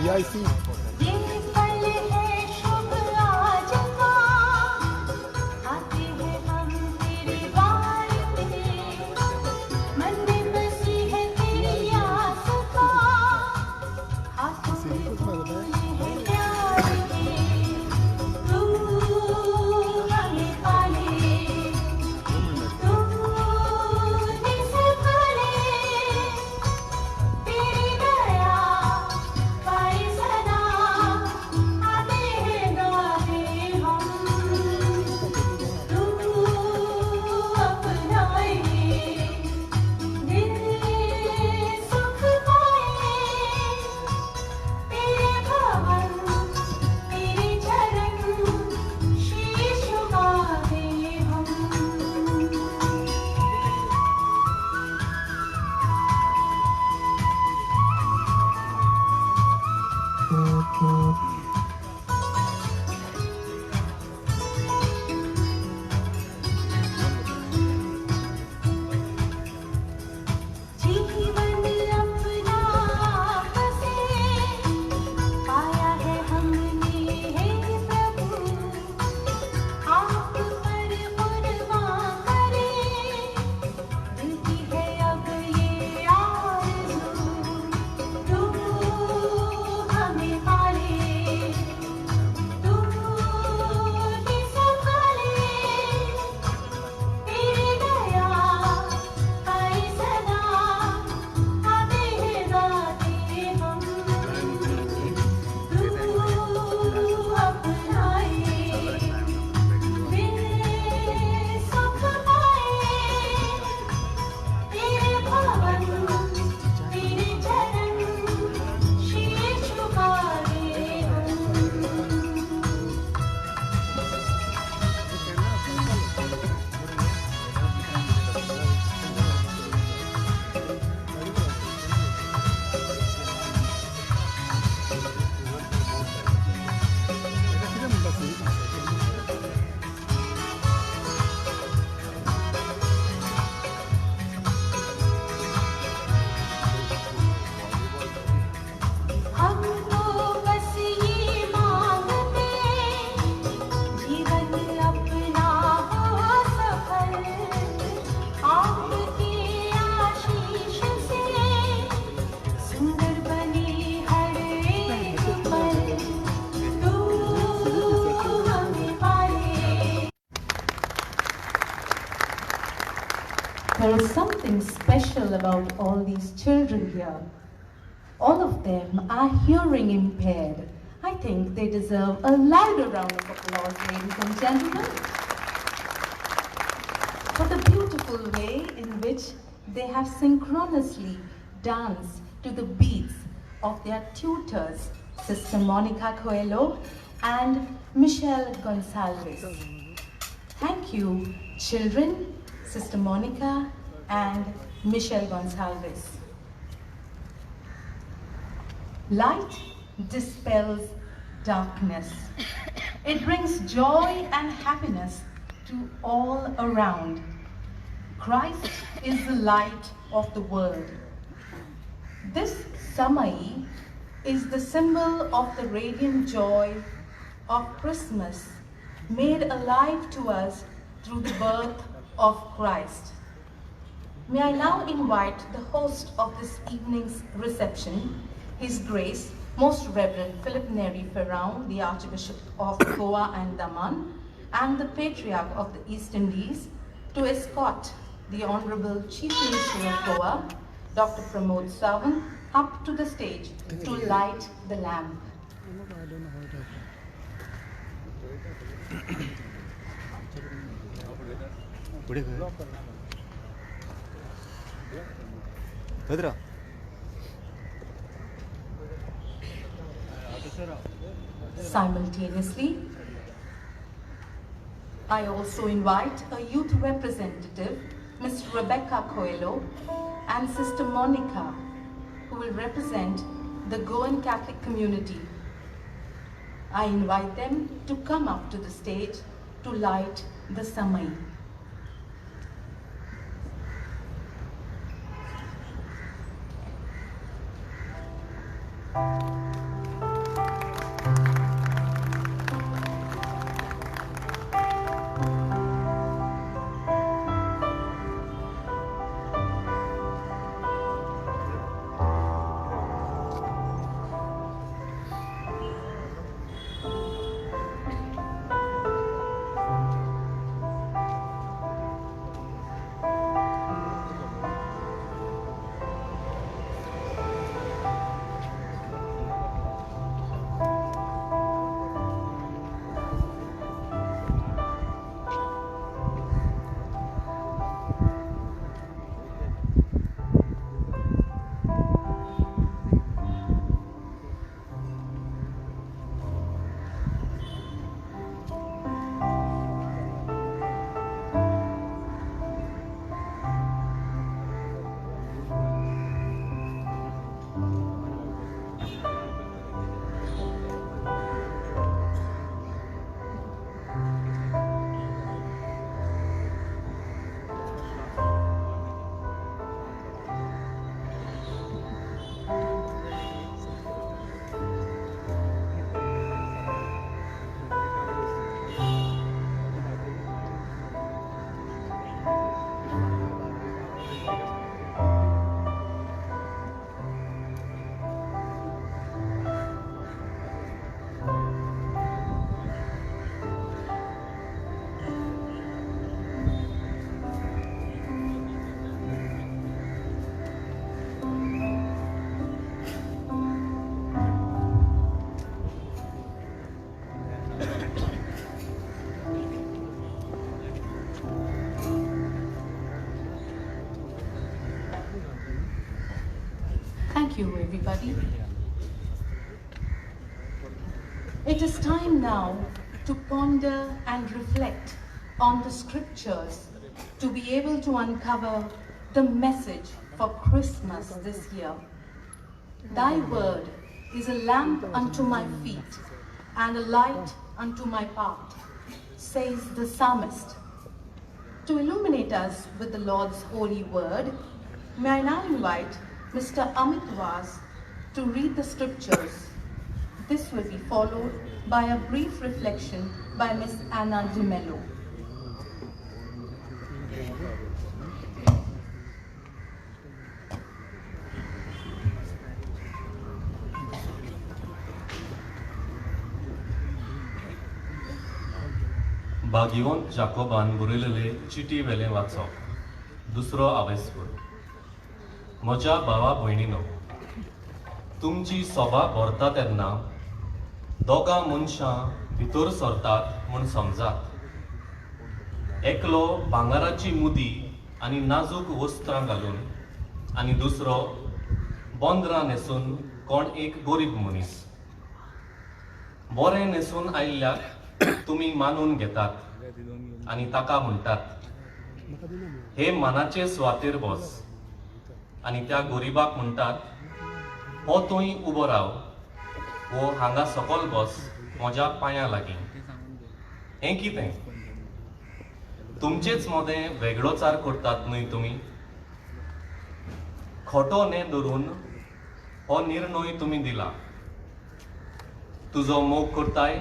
PIC. There is something special about all these children here. All of them are hearing impaired. I think they deserve a louder round of applause, ladies and gentlemen, for the beautiful way in which they have synchronously danced to the beats of their tutors, Sister Monica Coelho and Michelle Gonsalves. Thank you, children, Sister Monica and Michelle Gonsalves. Light dispels darkness. It brings joy and happiness to all around. Christ is the light of the world. This Samai is the symbol of the radiant joy of Christmas, made alive to us through the birth of Christ. May I now invite the host of this evening's reception, His Grace, Most Reverend Philip Neri Ferrão, the Archbishop of Goa and Daman, and the Patriarch of the East Indies, to escort the Honorable Chief Minister of Goa, Dr. Pramod Sawant, up to the stage to light the lamp. Simultaneously, I also invite a youth representative, Ms. Rebecca Coelho, and Sister Monica, who will represent the Goan Catholic community. I invite them to come up to the stage to light the Samai. Thank you, everybody. It is time now to ponder and reflect on the scriptures to be able to uncover the message for Christmas this year. Thy word is a lamp unto my feet and a light unto my path, says the psalmist. To illuminate us with the Lord's holy word, may I now invite Mr. Amit Vaz to read the scriptures. This will be followed by a brief reflection by Ms. Anna De Mello. बागियोन जाकोबान बरयलेले चिटी वेले वाचप दुसरो आवेस्पूर म्हज्या भावा भयणीनो तुमची सभा भरता तेन्ना दोगा मनशां भितर सरतात म्हूण समजात एकलो भांगाराची मुदी आनी नाजूक वस्त्रां घालून आनी दुसरो बोंदरां न्हेसून कोण एक गरीब मनीस बरें न्हेसून आयिल्ल्याक तुमी मानून घेतात आनी ताका म्हणटात हे मानाचे सुवातेर बस आनी त्या गरीबाक म्हणटात हो थंय उबो राव वो हांगा सकयल बस म्हज्या पांयां लागीं हें कितें तुमचेच मोदें वेगळोचार करतात न्हय तुमी खोटो न्हे धरून हो निर्णय तुमी दिला तुजो मोग करताय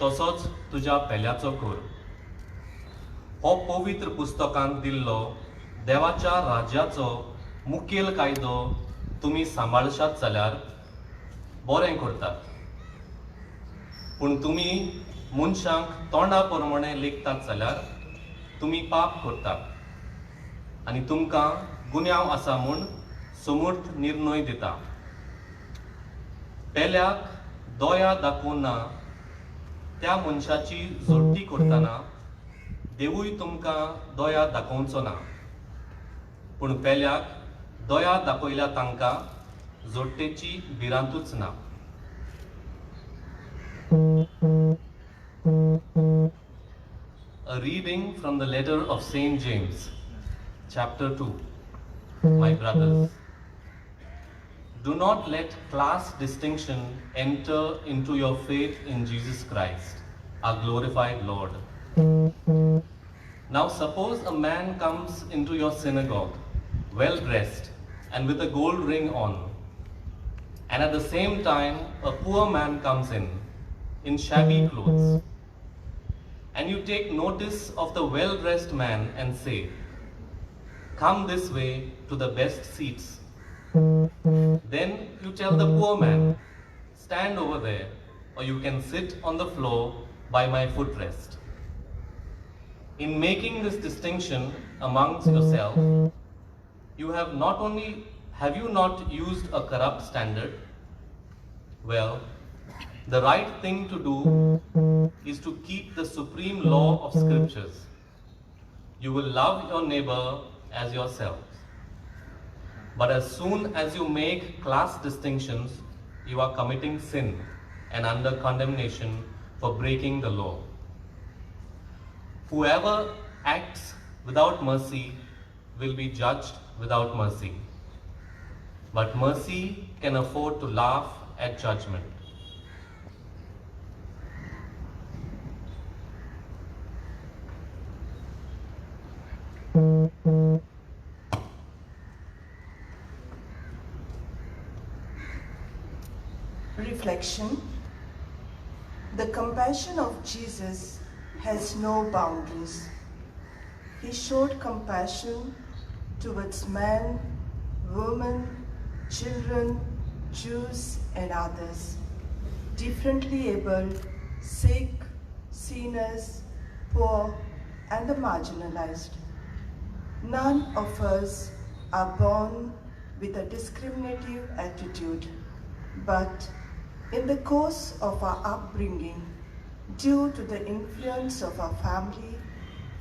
तसोच तुज्या पेल्याचो कर हो पवित्र पुस्तकांत दिल्लो देवाच्या राज्याचो मुखेल कायदो तुमी सांबाळशात जाल्यार बरें करतात पूण तुमी मनशांक तोंडा प्रमाणें लेखतात जाल्यार तुमी पाप करतात आनी तुमकां गुन्यांव आसा म्हूण समर्थ निर्णय दिता पेल्याक दोया दाखोवना त्या मनशाची जोडटी करतना देवूय तुमकां दोया दाखोवचो ना पूण पेल्याक दोया दाखयल्या तांकां जोडटेची भिरांतूच ना A reading from the letter of Saint James, chapter 2. My brothers, do not let class distinction enter into your faith in Jesus Christ, our glorified Lord. Now suppose a man comes into your synagogue, well dressed and with a gold ring on, and at the same time a poor man comes in shabby clothes, and you take notice of the well-dressed man and say, come this way to the best seats. Then you tell the poor man, stand over there, or you can sit on the floor by my footrest. In making this distinction amongst yourself, you have you not used a corrupt standard? Well, the right thing to do is to keep the supreme law of scriptures. You will love your neighbor as yourself. But as soon as you make class distinctions, you are committing sin and under condemnation for breaking the law. Whoever acts without mercy will be judged without mercy. But mercy can afford to laugh at judgment. Reflection. The compassion of Jesus has no boundaries. He showed compassion towards men, women, children, Jews and others, differently abled, sick, sinners, poor and the marginalized. None of us are born with a discriminative attitude, but in the course of our upbringing, due to the influence of our family,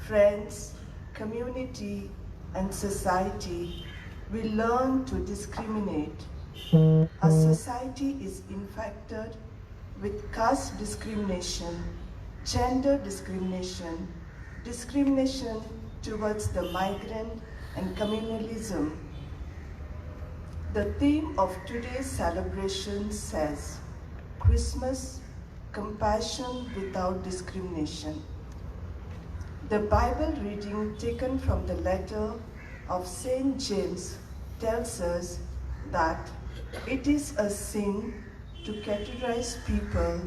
friends, community, and society, we learn to discriminate Our society is infected with caste discrimination, gender discrimination, discrimination towards the migrant and communalism. The theme of today's celebration says, Christmas, compassion without discrimination. The Bible reading taken from the letter of St. James tells us that it is a sin to categorize people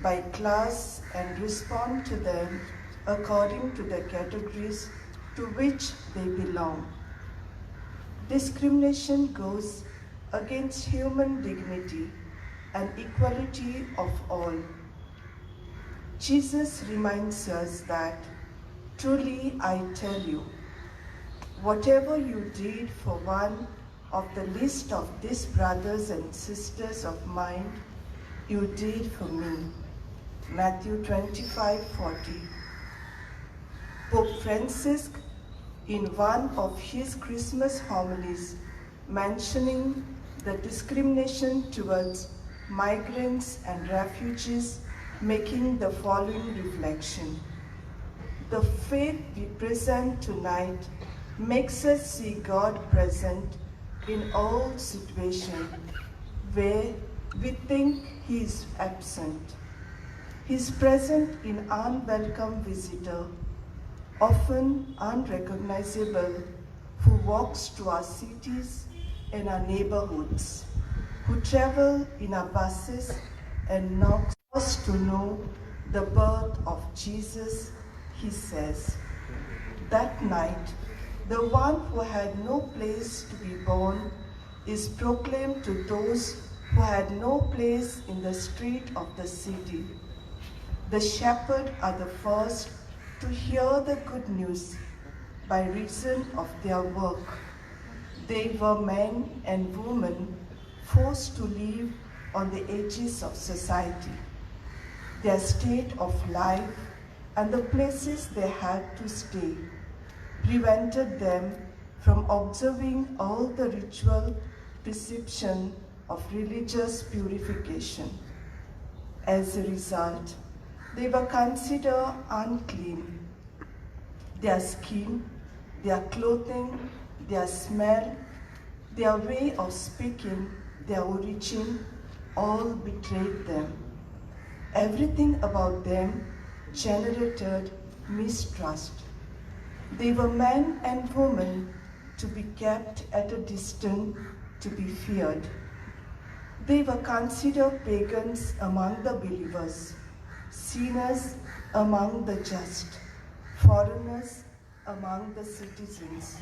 by class and respond to them according to the categories to which they belong. Discrimination goes against human dignity and equality of all. Jesus reminds us that, truly I tell you, whatever you did for one of the least of these brothers and sisters of mine, you did for me. Matthew 25:40. Pope Francis, in one of his Christmas homilies, mentioning the discrimination towards migrants and refugees, making the following reflection. The faith we present tonight makes us see God present in all situations where we think He is absent. He is present in unwelcome visitor, often unrecognizable, who walks to our cities and our neighborhoods, who travel in our buses and knocks us to know the birth of Jesus. He says, that night, the one who had no place to be born is proclaimed to those who had no place in the street of the city. The shepherds are the first to hear the good news by reason of their work. They were men and women forced to live on the edges of society. Their state of life and the places they had to stay prevented them from observing all the ritual prescription of religious purification. As a result, they were considered unclean. Their skin, their clothing, their smell, their way of speaking, their origin, all betrayed them. Everything about them generated mistrust. They were men and women to be kept at a distance, to be feared. They were considered pagans among the believers, sinners among the just, foreigners among the citizens.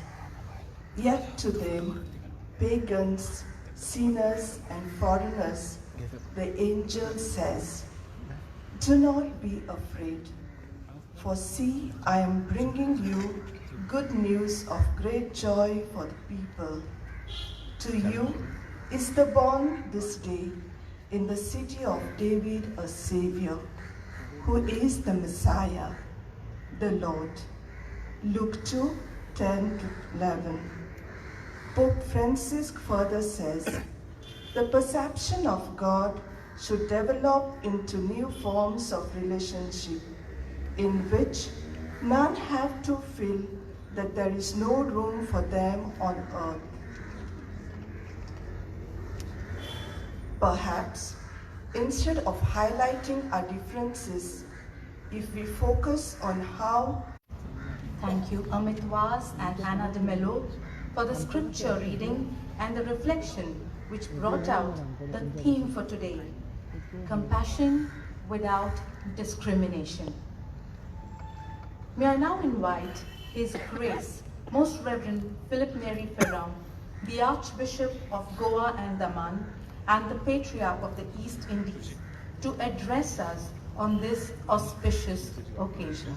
Yet to them, pagans, sinners, and foreigners, the angel says, do not be afraid, for see, I am bringing you good news of great joy for the people. To you is the born this day in the city of David a Savior, who is the Messiah, the Lord. Luke 2:10-11. Pope Francis further says, the perception of God should develop into new forms of relationship in which none have to feel that there is no room for them on earth. Perhaps, instead of highlighting our differences, if we focus on how. Thank you, Amit Vaz and Anna de Mello, for the scripture reading and the reflection which brought out the theme for today, compassion without discrimination. May I now invite His Grace, Most Reverend Philip Neri Ferrand, the Archbishop of Goa and Daman, and the Patriarch of the East Indies, to address us on this auspicious occasion.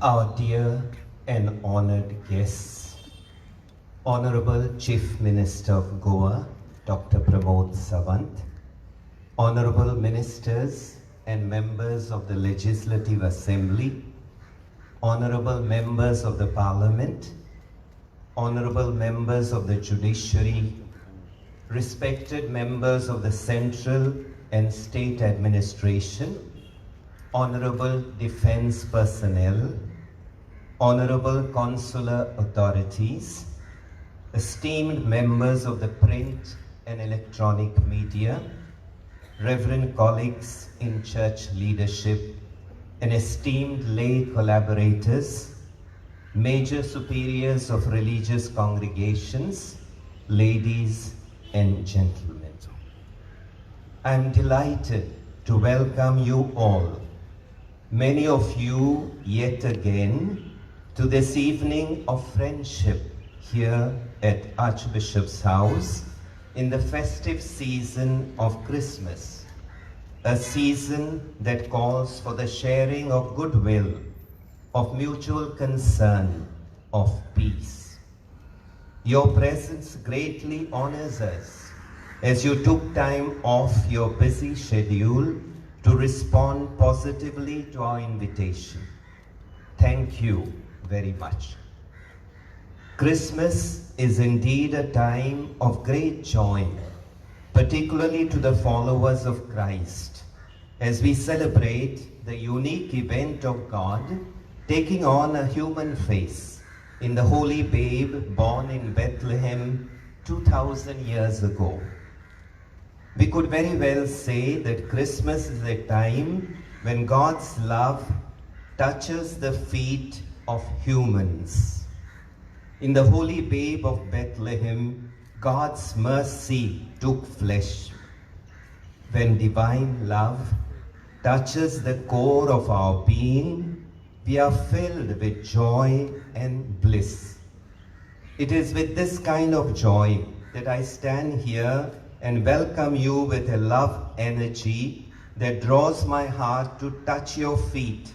Our dear and honored guests, Honorable Chief Minister of Goa, Dr. Pramod Sawant, Honorable Ministers and members of the Legislative Assembly, Honorable members of the Parliament, Honorable members of the Judiciary, respected members of the Central and State Administration, Honorable Defense personnel, Honorable Consular authorities, esteemed members of the print and electronic media, reverend colleagues in church leadership, and esteemed lay collaborators, major superiors of religious congregations, ladies and gentlemen. I am delighted to welcome you all, many of you yet again, to this evening of friendship here at Archbishop's house in the festive season of Christmas, a season that calls for the sharing of goodwill, of mutual concern, of peace. Your presence greatly honors us as you took time off your busy schedule to respond positively to our invitation. Thank you very much. Christmas is indeed a time of great joy, particularly to the followers of Christ, as we celebrate the unique event of God taking on a human face in the holy babe born in Bethlehem 2000 years ago. We could very well say that Christmas is a time when God's love touches the feet of humans. In the holy babe of Bethlehem, God's mercy took flesh. When divine love touches the core of our being, we are filled with joy and bliss. It is with this kind of joy that I stand here and welcome you with a love energy that draws my heart to touch your feet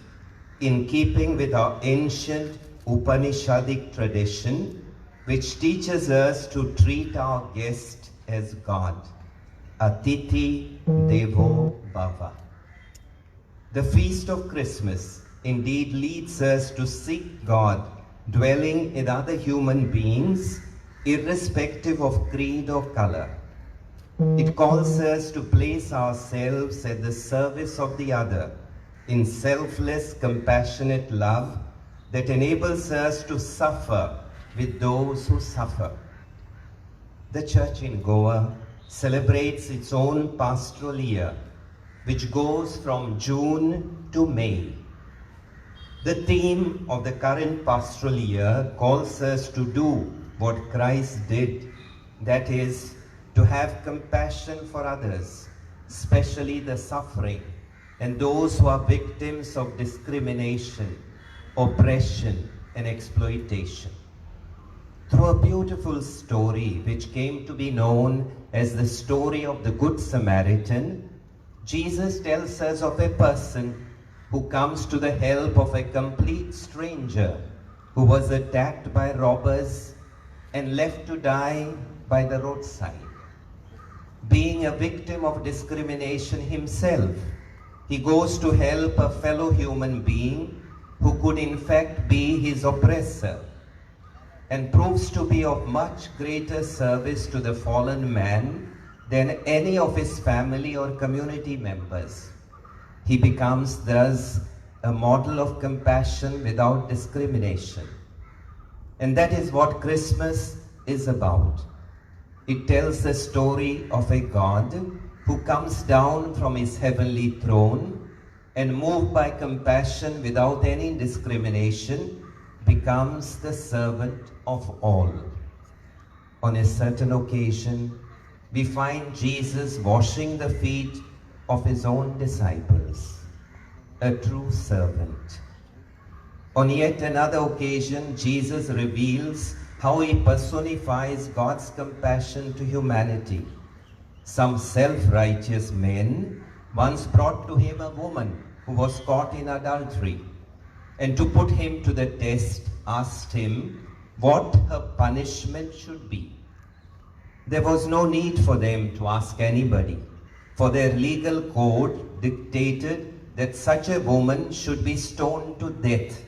in keeping with our ancient Upanishadic tradition, which teaches us to treat our guest as God. Atithi Devo Bhava. The feast of Christmas indeed leads us to seek God dwelling in other human beings, irrespective of creed or color. It calls us to place ourselves at the service of the other in selfless, compassionate love that enables us to suffer with those who suffer. The church in Goa celebrates its own pastoral year, which goes from June to May. The theme of the current pastoral year calls us to do what Christ did, that is, to have compassion for others, especially the suffering and those who are victims of discrimination, oppression, and exploitation. Through a beautiful story which came to be known as the story of the Good Samaritan, Jesus tells us of a person who comes to the help of a complete stranger who was attacked by robbers and left to die by the roadside. Being a victim of discrimination himself, he goes to help a fellow human being who could in fact be his oppressor, and proves to be of much greater service to the fallen man than any of his family or community members. He becomes thus a model of compassion without discrimination. And that is what Christmas is about. It tells the story of a God who comes down from his heavenly throne and, moved by compassion without any discrimination, becomes the servant of all. On a certain occasion, we find Jesus washing the feet of his own disciples, a true servant. On yet another occasion, Jesus reveals how he personifies God's compassion to humanity. Some self-righteous men once brought to him a woman who was caught in adultery. and to put him to the test, asked him what her punishment should be. There was no need for them to ask anybody, for their legal code dictated that such a woman should be stoned to death.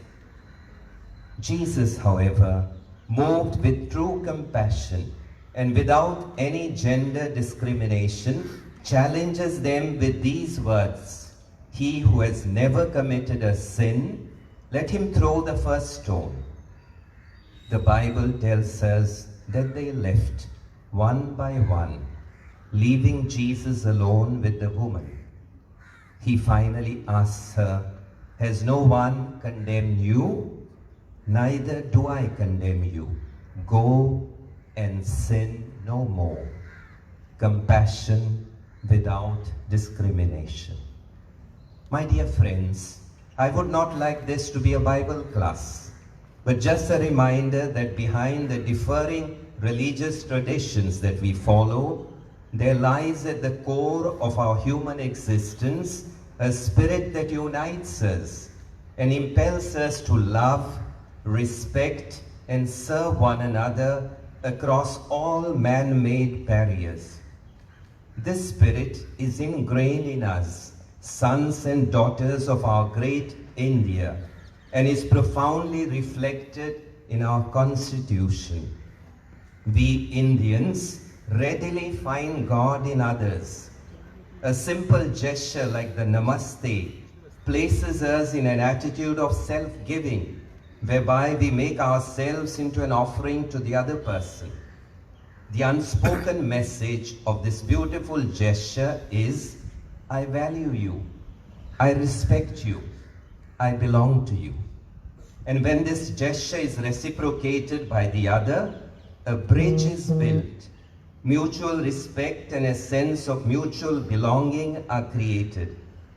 Jesus, however, moved with true compassion and without any gender discrimination, challenges them with these words, "He who has never committed a sin, let him throw the first stone." The Bible tells us that they left one by one, leaving Jesus alone with the woman. He finally asks her, "Has no one condemned you? Neither do I condemn you. Go and sin no more." Compassion without discrimination. My dear friends, I would not like this to be a Bible class, but just a reminder that behind the differing religious traditions that we follow, there lies at the core of our human existence a spirit that unites us and impels us to love, respect, and serve one another across all man-made barriers. This spirit is ingrained in us, sons and daughters of our great India, and is profoundly reflected in our constitution. We Indians readily find God in others. A simple gesture like the Namaste places us in an attitude of self-giving, whereby we make ourselves into an offering to the other person. The unspoken message of this beautiful gesture is, I value you, I respect you, I belong to you. And when this gesture is reciprocated by the other, a bridge is built. Mutual respect and a sense of mutual belonging are created.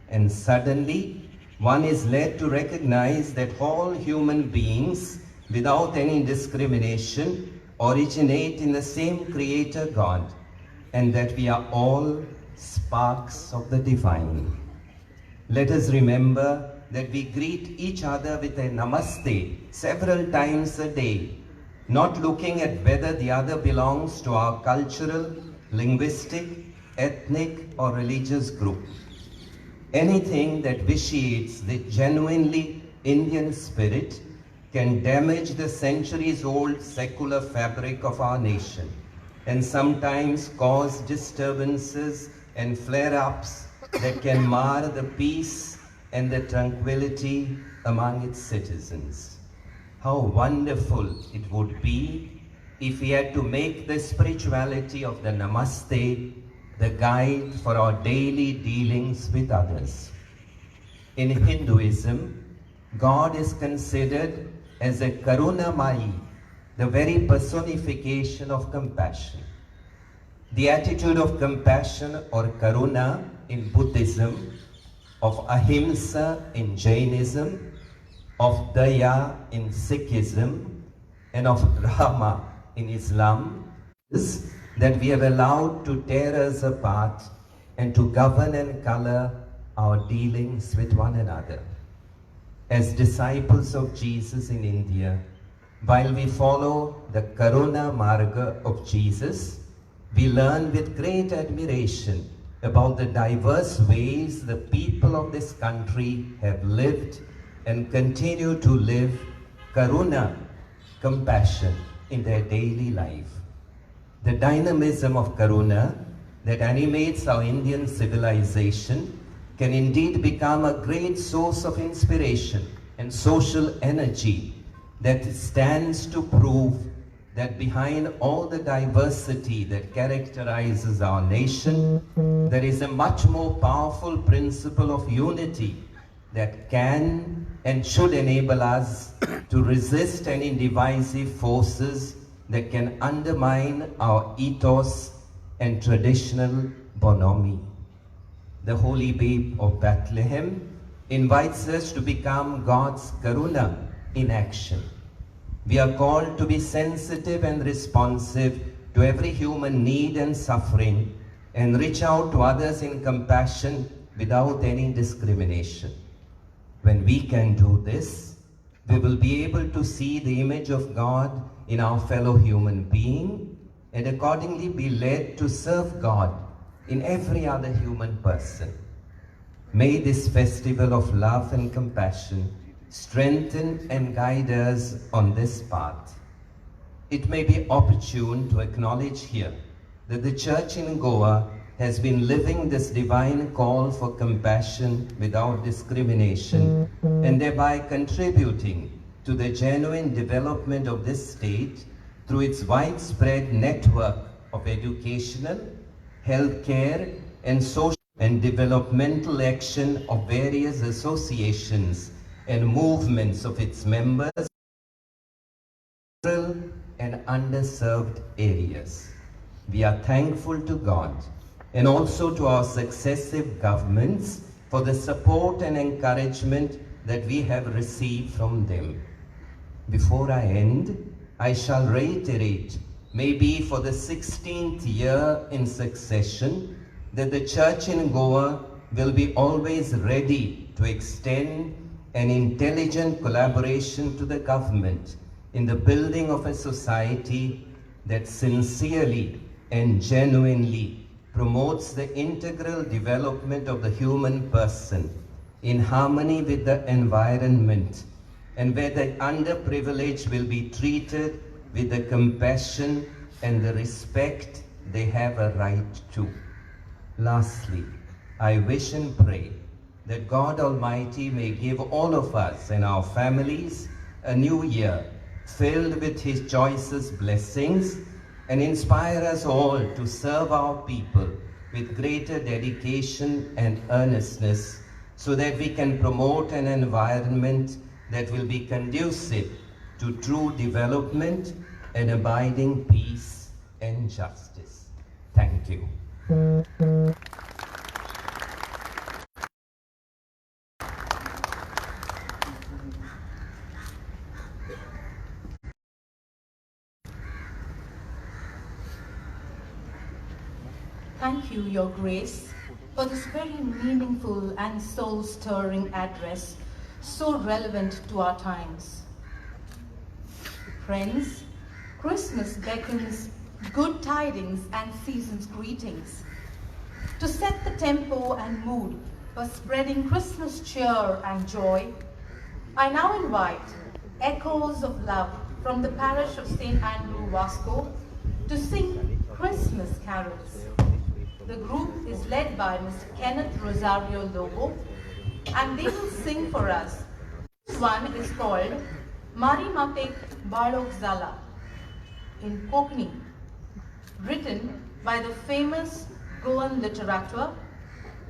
And suddenly, one is led to recognize that all human beings, without any discrimination, originate in the same Creator God, and that we are all sparks of the divine. Let us remember that we greet each other with a namaste several times a day, not looking at whether the other belongs to our cultural, linguistic, ethnic, or religious group. Anything that vitiates the genuinely Indian spirit can damage the centuries-old secular fabric of our nation and sometimes cause disturbances and flare-ups that can mar the peace and the tranquility among its citizens. How wonderful it would be if we had to make the spirituality of the Namaste the guide for our daily dealings with others. In Hinduism, God is considered as a Karunamai, the very personification of compassion. The attitude of compassion or Karuna in Buddhism, of Ahimsa in Jainism, of Daya in Sikhism, and of Rahma in Islam is that we are allowed to tear us apart and to govern and color our dealings with one another. As disciples of Jesus in India, while we follow the Karuna Marga of Jesus, we learn with great admiration about the diverse ways the people of this country have lived and continue to live Karuna, compassion, in their daily life. The dynamism of Karuna that animates our Indian civilization can indeed become a great source of inspiration and social energy that stands to prove that behind all the diversity that characterizes our nation, there is a much more powerful principle of unity that can and should enable us to resist any divisive forces that can undermine our ethos and traditional bonhomie. The Holy Babe of Bethlehem invites us to become God's Karuna in action. We are called to be sensitive and responsive to every human need and suffering and reach out to others in compassion without any discrimination. When we can do this, we will be able to see the image of God in our fellow human being and accordingly be led to serve God in every other human person. May this festival of love and compassion strengthen and guide us on this path. It may be opportune to acknowledge here that the Church in Goa has been living this divine call for compassion without discrimination and thereby contributing to the genuine development of this state through its widespread network of educational, healthcare, and social and developmental action of various associations and movements of its members in rural and underserved areas. We are thankful to God and also to our successive governments for the support and encouragement that we have received from them. Before I end, I shall reiterate, maybe for the 16th year in succession, that the Church in Goa will be always ready to extend an intelligent collaboration to the government in the building of a society that sincerely and genuinely promotes the integral development of the human person in harmony with the environment, and where the underprivileged will be treated with the compassion and the respect they have a right to. Lastly, I wish and pray that God Almighty may give all of us and our families a new year filled with His choicest blessings and inspire us all to serve our people with greater dedication and earnestness so that we can promote an environment that will be conducive to true development and abiding peace and justice. Thank you. Thank you, Your Grace, for this very meaningful and soul-stirring address, so relevant to our times. Friends, Christmas beckons good tidings and season's greetings. To set the tempo and mood for spreading Christmas cheer and joy, I now invite Echoes of Love from the parish of St. Andrew, Vasco, to sing Christmas carols. The group is led by Mr. Kenneth Rosario Lobo, and they will sing for us. This one is called Mari Matek Balok Zala in Kokni, written by the famous Goan literature,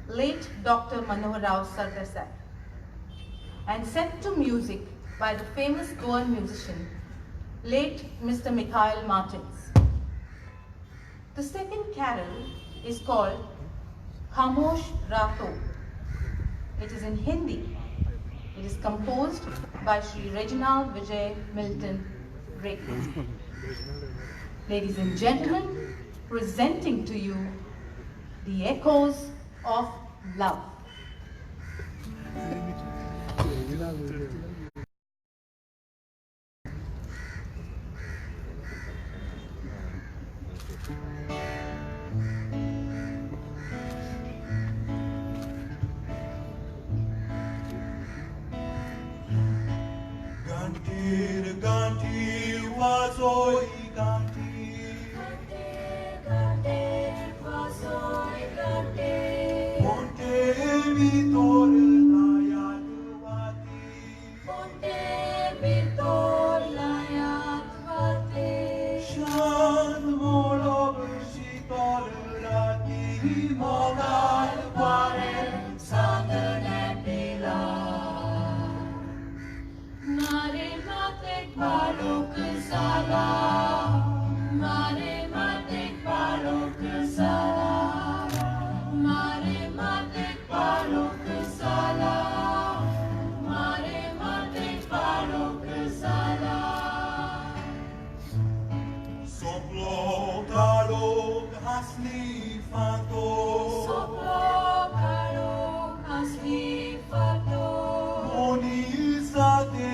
late Dr. Manohar Rao Sardesai, and set to music by the famous Goan musician, late Mr. Mikhail Martins. The second carol is called Khamosh Rato. It is in Hindi. It is composed by Sri Reginald Vijay Milton Reku. Ladies and gentlemen, presenting to you the Echoes of Love. Ganti wasoi ganti. Ponte vitor layat vati. Shan molog sitar rati. Mogal pare sadne pila. Mare matek balok sala, mare matek balok sala, mare matek balok sala, mare matek balok sala. Soplo kalok hasli fato, soplo kalok hasli fato. Moni sate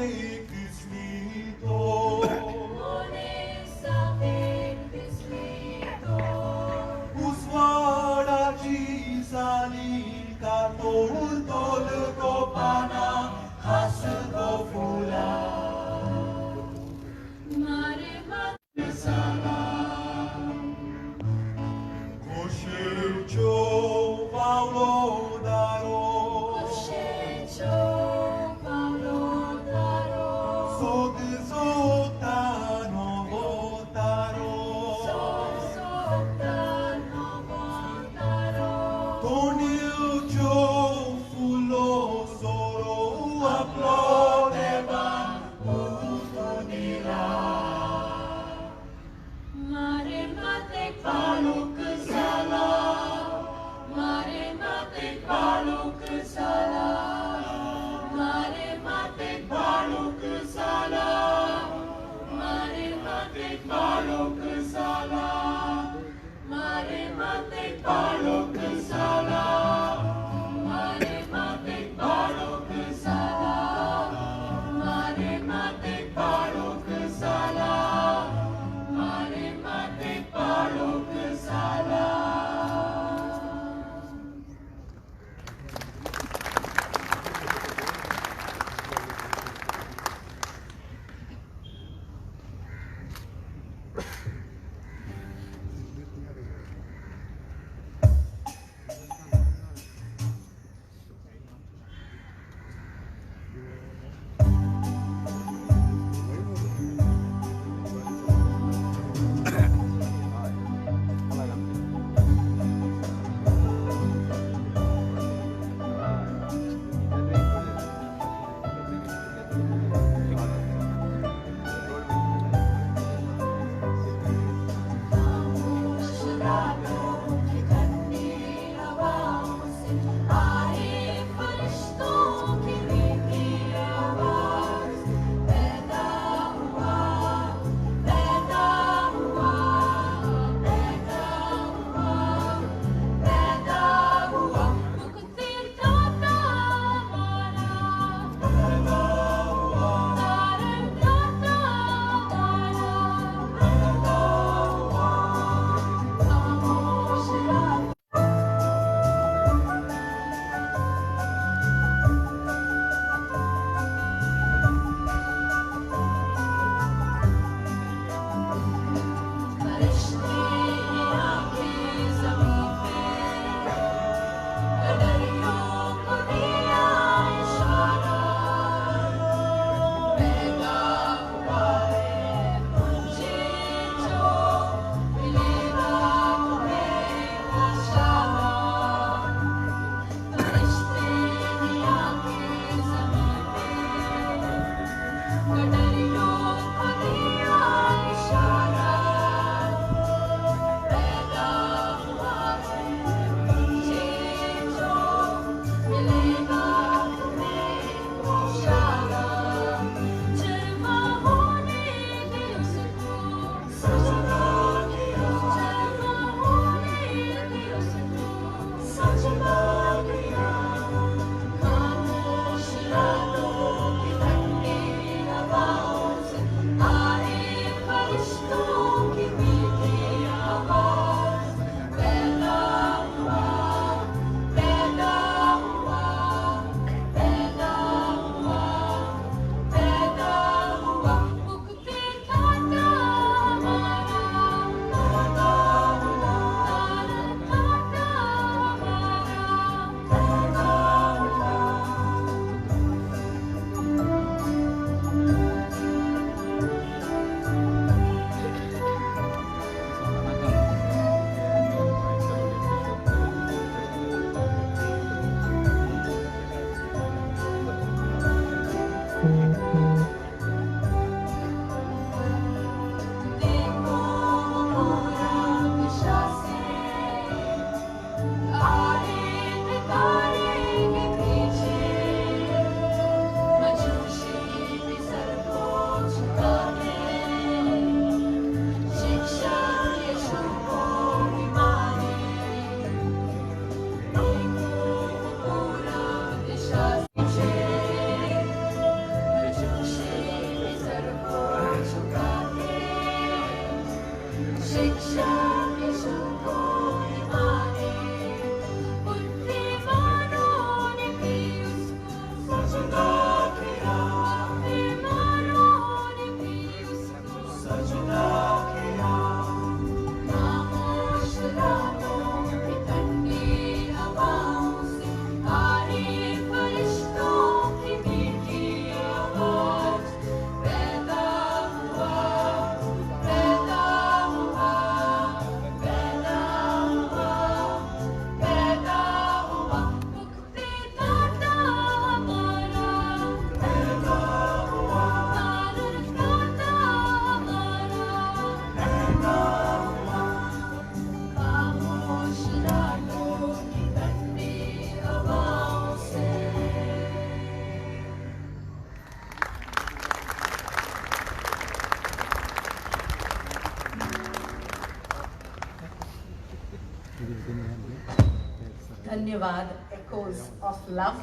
Dhanyavad echoes of love,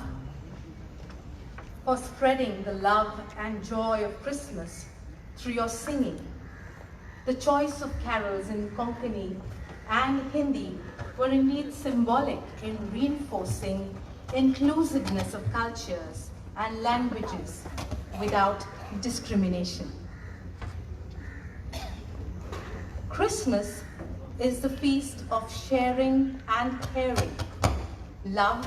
for spreading the love and joy of Christmas through your singing. The choice of carols in Konkani and Hindi were indeed symbolic in reinforcing inclusiveness of cultures and languages without discrimination. Christmas is the feast of sharing and caring, love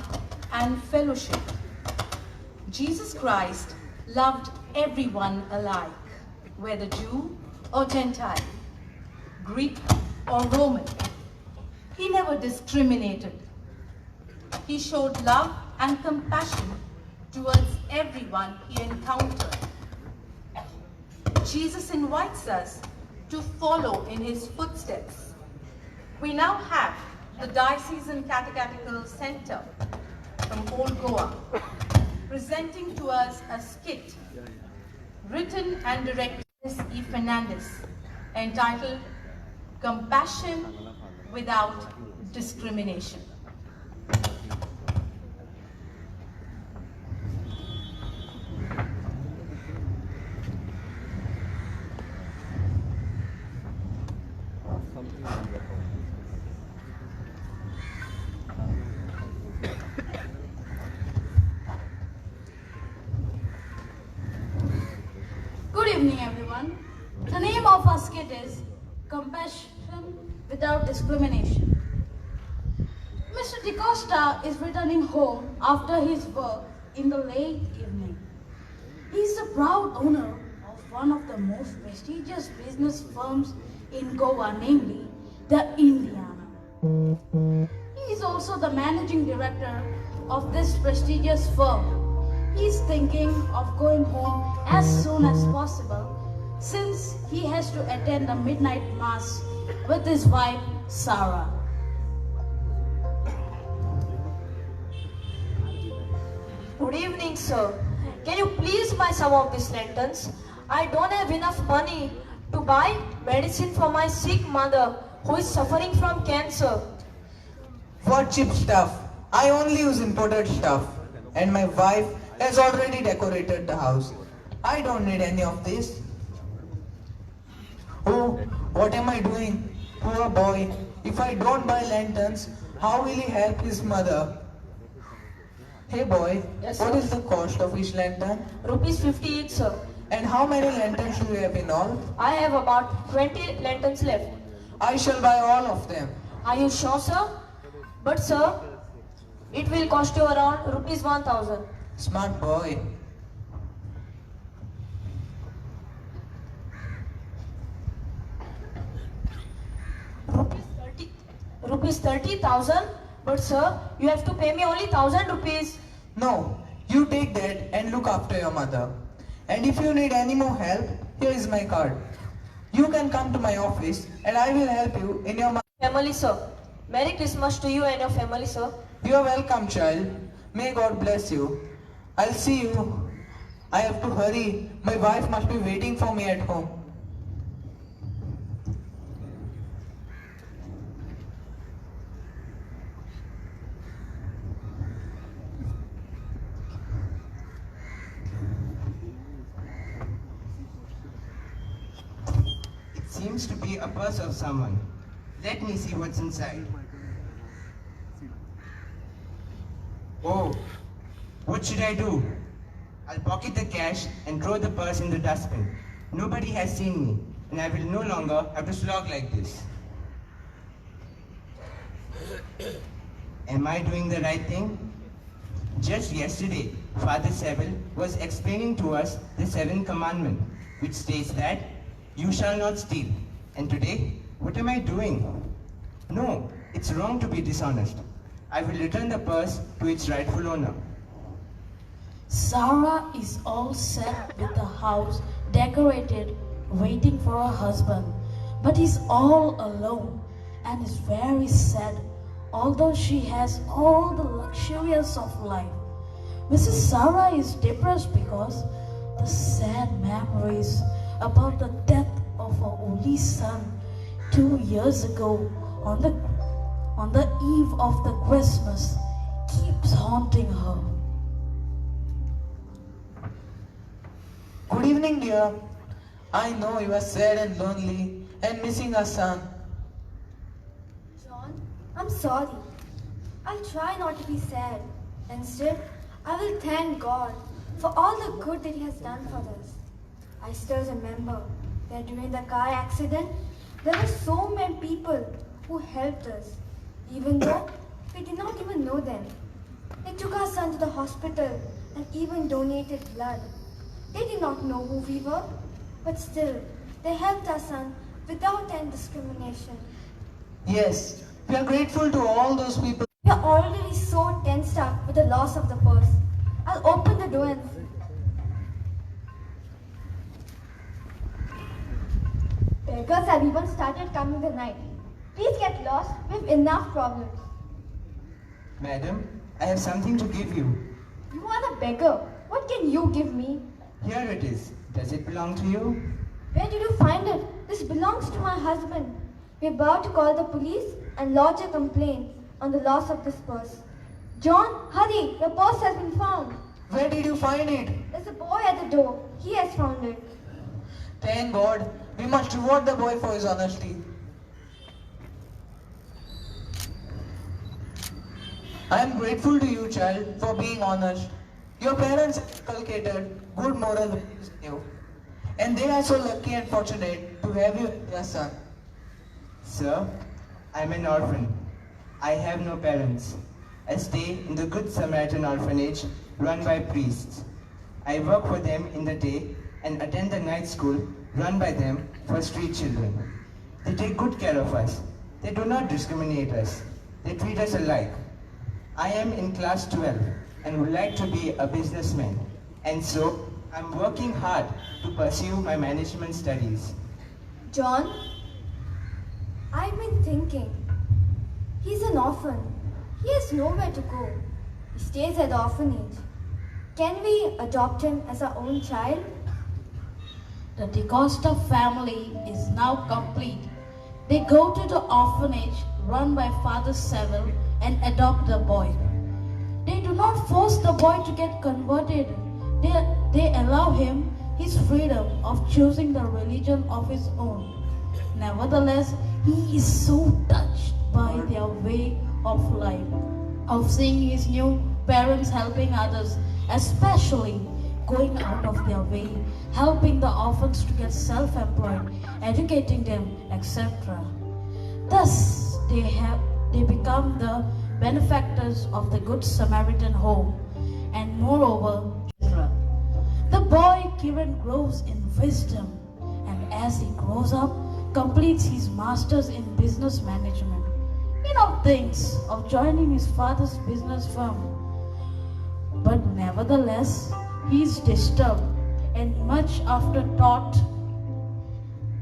and fellowship. Jesus Christ loved everyone alike, whether Jew or Gentile, Greek or Roman. He never discriminated. He showed love and compassion towards everyone he encountered. Jesus invites us to follow in his footsteps. We now have the Diocesan Catechetical Center from Old Goa presenting to us a skit written and directed by E. Fernandez entitled Compassion Without Discrimination. Good evening, everyone. The name of our skit is Compassion Without Discrimination. Mr. DeCosta is returning home after his work in the late evening. He is the proud owner of one of the most prestigious business firms in Goa, namely the Indiana. He is also the managing director of this prestigious firm. He is thinking of going home as soon as possible since he has to attend the midnight mass with his wife Sarah. Good evening, sir. Can you please buy some of these lanterns? I don't have enough money to buy medicine for my sick mother who is suffering from cancer. What cheap stuff? I only use imported stuff. And my wife has already decorated the house. I don't need any of this. Oh, what am I doing? Poor boy. If I don't buy lanterns, how will he help his mother? Hey boy, Yes, what sir. is the cost of each lantern? Rupees 50 each, sir. And how many lanterns do you have in all? I have about 20 lanterns left. I shall buy all of them. Are you sure, sir? But sir, it will cost you around rupees 1000. Smart boy. Rupees 30,000? But sir, you have to pay me only 1000 rupees. No, you take that and look after your mother. And if you need any more help, here is my card. You can come to my office and I will help you in your Family, sir. Merry Christmas to you and your family, sir. You are welcome, child. May God bless you. I'll see you. I have to hurry. My wife must be waiting for me at home. It seems to be a purse of someone. Let me see what's inside. Oh, what should I do? I'll pocket the cash and throw the purse in the dustbin. Nobody has seen me, and I will no longer have to slog like this. Am I doing the right thing? Just yesterday, Father Seville was explaining to us the seventh commandment, which states that you shall not steal. And today, what am I doing? No, it's wrong to be dishonest. I will return the purse to its rightful owner. Sarah is all set with the house decorated, waiting for her husband. But he's all alone and is very sad, although she has all the luxurious of life. Mrs. Sarah is depressed because the sad memories about the death of her only son 2 years ago on the eve of the Christmas keeps haunting her. Good evening, dear. I know you are sad and lonely and missing our son. John, I'm sorry. I'll try not to be sad. Instead, I will thank God for all the good that He has done for us. I still remember that during the car accident, there were so many people who helped us, even though we did not even know them. They took our son to the hospital and even donated blood. They did not know who we were, but still, they helped our son without any discrimination. Yes, we are grateful to all those people. We are already so tensed up with the loss of the purse. I'll open the door and see. Beggars have even started coming the night. Please get lost. We have enough problems. Madam, I have something to give you. You are the beggar. What can you give me? Here it is. Does it belong to you? Where did you find it? This belongs to my husband. We're about to call the police and lodge a complaint on the loss of this purse. John, hurry! Your purse has been found. Where did you find it? There's a boy at the door. He has found it. Thank God. We must reward the boy for his honesty. I am grateful to you, child, for being honest. Your parents inculcated good moral values in you. And they are so lucky and fortunate to have you as their son. Sir, I'm an orphan. I have no parents. I stay in the Good Samaritan orphanage run by priests. I work for them in the day and attend the night school run by them for street children. They take good care of us. They do not discriminate us. They treat us alike. I am in class 12 and would like to be a businessman. And so, I'm working hard to pursue my management studies. John, I've been thinking. He's an orphan. He has nowhere to go. He stays at the orphanage. Can we adopt him as our own child? The DeCosta family is now complete. They go to the orphanage run by Father Seville and adopt the boy. They do not force the boy to get converted. They allow him his freedom of choosing the religion of his own. Nevertheless, he is so touched by their way of life, of seeing his new parents helping others, especially going out of their way, helping the orphans to get self-employed, educating them, etc. Thus, they become the benefactors of the Good Samaritan home, and moreover, the boy Kiran grows in wisdom, and as he grows up, completes his master's in business management. He now thinks of joining his father's business firm, but nevertheless, he is disturbed, and much after thought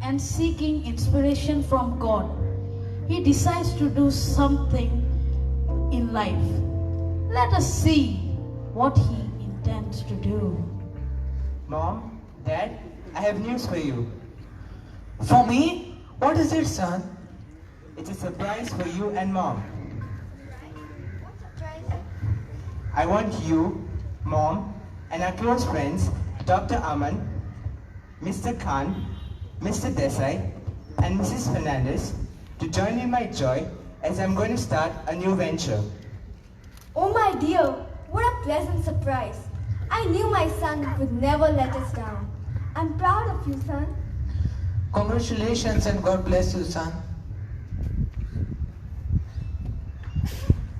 and seeking inspiration from God, he decides to do something in life. Let us see what he intends to do. Mom, Dad, I have news for you. For me? What is it, son? It's a surprise for you and Mom. What surprise? I want you, Mom, and our close friends, Dr. Aman, Mr. Khan, Mr. Desai, and Mrs. Fernandez, to join in my joy as I'm going to start a new venture. Oh my dear, what a pleasant surprise. I knew my son would never let us down. I'm proud of you, son. Congratulations and God bless you, son.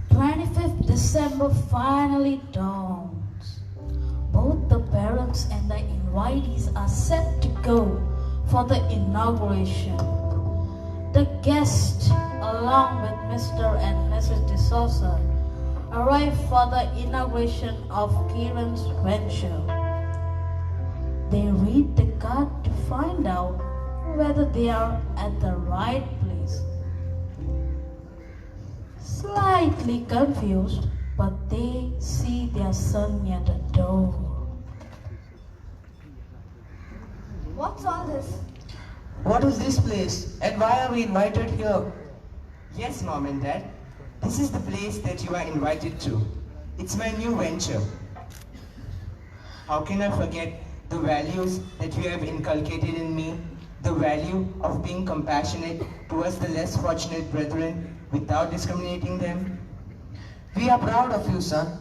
25th December finally dawns. Both the parents and the invitees are set to go for the inauguration. The guests, along with Mr. and Mrs. De Souza, arrive for the inauguration of Kiran's venture. They read the card to find out whether they are at the right place. Slightly confused, but they see their son near the door. What's all this? What is this place and why are we invited here? Yes, Mom and Dad. This is the place that you are invited to. It's my new venture. How can I forget the values that you have inculcated in me? The value of being compassionate towards the less fortunate brethren without discriminating them? We are proud of you, son.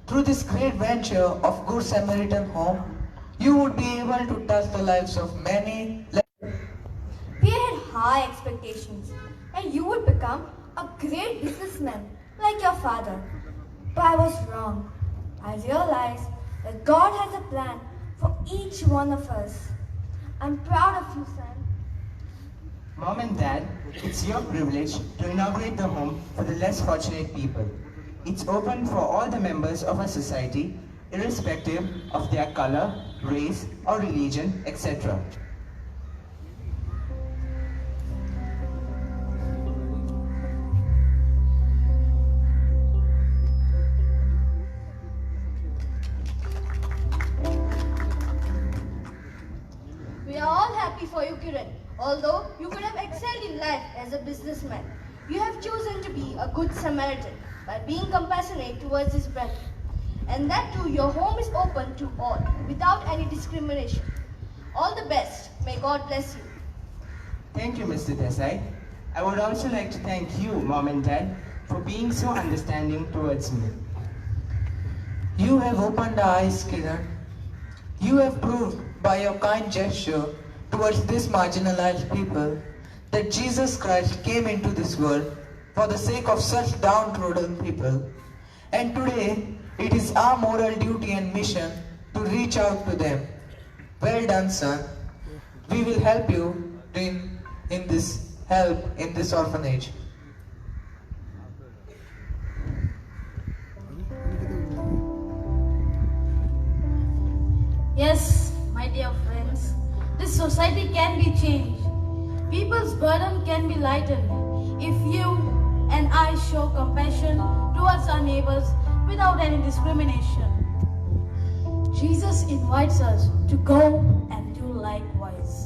Through this great venture of Good Samaritan Home, you would be able to touch the lives of many. We had high expectations, and you would become a great businessman like your father. But I was wrong. I realized that God has a plan for each one of us. I'm proud of you, son. Mom and Dad, it's your privilege to inaugurate the home for the less fortunate people. It's open for all the members of our society, irrespective of their color, race, or religion, etc. We are all happy for you, Kiran. Although you could have excelled in life as a businessman, you have chosen to be a good Samaritan by being compassionate towards his brethren. And that too, your home is open to all, without any discrimination. All the best. May God bless you. Thank you, Mr. Desai. I would also like to thank you, Mom and Dad, for being so understanding towards me. You have opened our eyes, Kiran. You have proved by your kind gesture towards these marginalized people that Jesus Christ came into this world for the sake of such downtrodden people. And today, it is our moral duty and mission to reach out to them. Well done, son. We will help you in this orphanage. Yes, my dear friends, this society can be changed. People's burden can be lightened if you and I show compassion towards our neighbors without any discrimination. Jesus invites us to go and do likewise.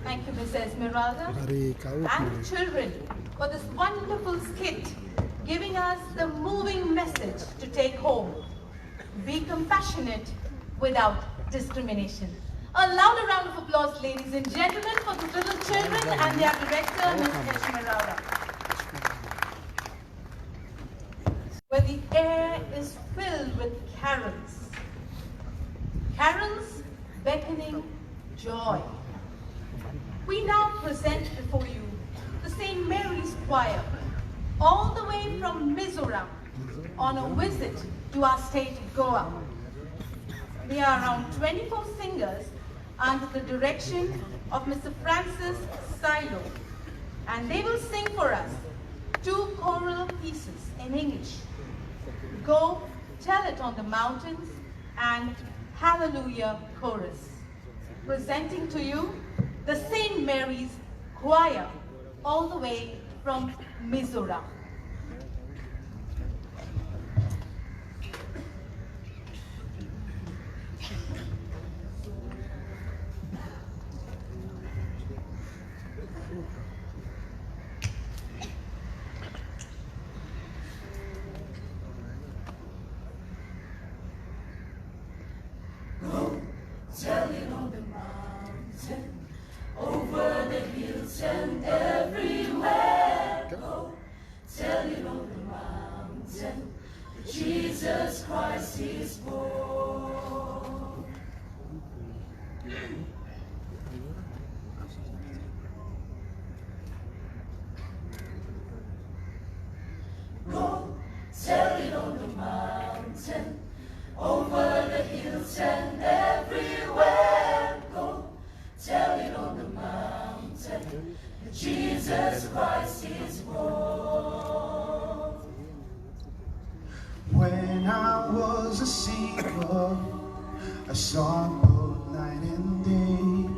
Thank you, Miss Esmeralda and children for this wonderful skit, giving us the moving message to take home. Be compassionate without discrimination. A louder round of applause, ladies and gentlemen, for the little children and their director, Miss Esmeralda. where the air is filled with carols. Carols beckoning joy. We now present before you the St. Mary's Choir, all the way from Mizoram, on a visit to our state Goa. They are around 24 singers under the direction of Mr. Francis Silo, and they will sing for us 2 choral pieces in English, Go Tell It on the Mountains and Hallelujah Chorus. Presenting to you the St. Mary's Choir, all the way from Mizoram. Tell it on the mountain, over the hills and everywhere. Go, tell it on the mountain, Jesus Christ is born. Go, tell it on the mountain, over the hills and everywhere. Go, tell it on the mountain, Jesus Christ is born. When I was a seeker, I sought both night and day.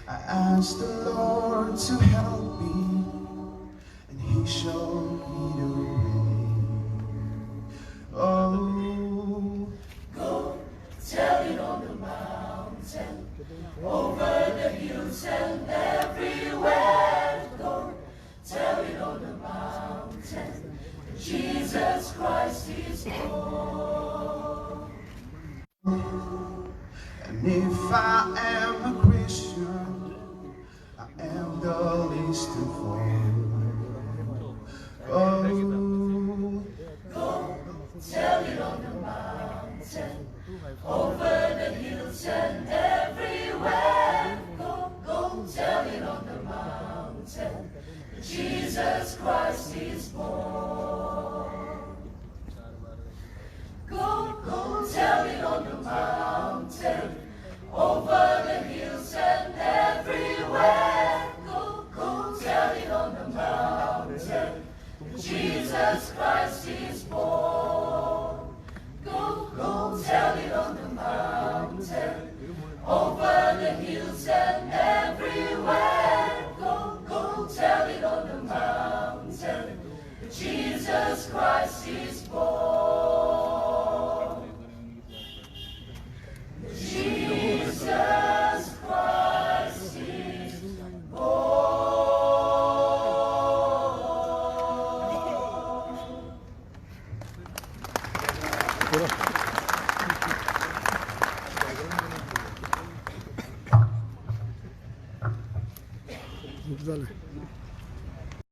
I asked the Lord to help me, and He showed me the way. Oh, go, tell it on the mountain, over the hills and everywhere. Go, tell it on the mountain, Jesus Christ is born. and if I am a Christian, I am the least of all. Oh, go, tell it on the mountain, over the hills and everywhere. Go, go, tell it on the mountain, Jesus Christ is born. Go, go, tell it on the mountain, over the hills and everywhere. Go, go, tell it on the mountain, Jesus Christ is born. Go, go, tell it on the mountain, over the hills and everywhere. Go, go, tell it on the mountain, Jesus Christ is born. Jesus Christ is born.